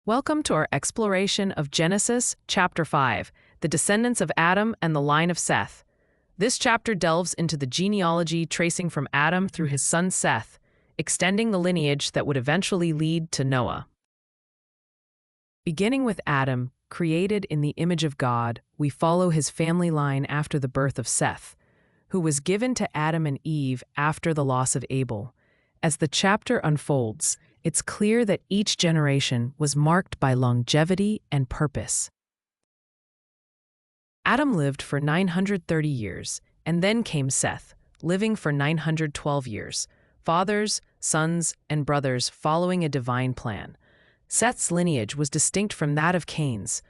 Welcome to our exploration of Genesis, chapter 5, the descendants of Adam and the line of Seth. This chapter delves into the genealogy tracing from Adam through his son Seth, extending the lineage that would eventually lead to Noah. Beginning with Adam, created in the image of God, we follow his family line after the birth of Seth, who was given to Adam and Eve after the loss of Abel. As the chapter unfolds, it's clear that each generation was marked by longevity and purpose. Adam lived for 930 years, and then came Seth, living for 912 years, fathers, sons, and brothers following a divine plan. Seth's lineage was distinct from that of Cain's,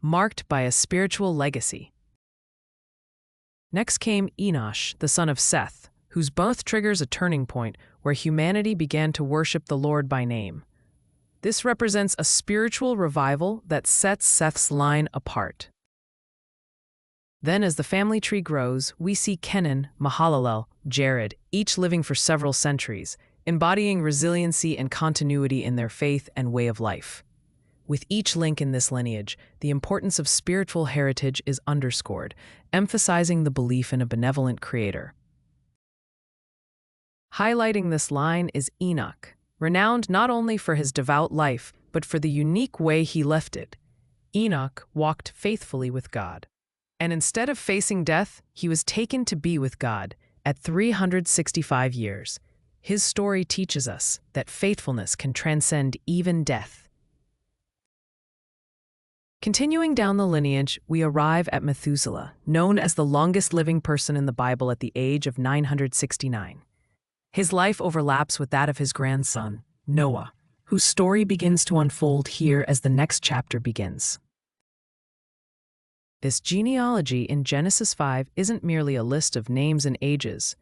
marked by a spiritual legacy. Next came Enosh, the son of Seth, whose birth triggers a turning point where humanity began to worship the Lord by name. This represents a spiritual revival that sets Seth's line apart. Then, as the family tree grows, we see Kenan, Mahalalel, Jared, each living for several centuries, embodying resiliency and continuity in their faith and way of life. With each link in this lineage, the importance of spiritual heritage is underscored, emphasizing the belief in a benevolent creator. Highlighting this line is Enoch, renowned not only for his devout life, but for the unique way he lived it. Enoch walked faithfully with God, and instead of facing death, he was taken to be with God at 365 years. His story teaches us that faithfulness can transcend even death. Continuing down the lineage, we arrive at Methuselah, known as the longest living person in the Bible at the age of 969. His life overlaps with that of his grandson, Noah, whose story begins to unfold here as the next chapter begins. This genealogy in Genesis 5 isn't merely a list of names and ages.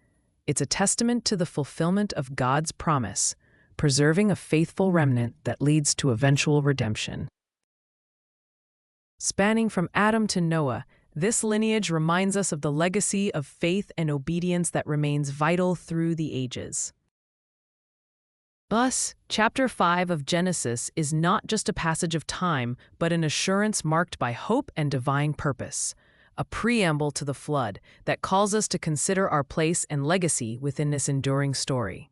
It's a testament to the fulfillment of God's promise, preserving a faithful remnant that leads to eventual redemption. Spanning from Adam to Noah, this lineage reminds us of the legacy of faith and obedience that remains vital through the ages. Thus, chapter 5 of Genesis is not just a passage of time, but an assurance marked by hope and divine purpose, a preamble to the flood that calls us to consider our place and legacy within this enduring story.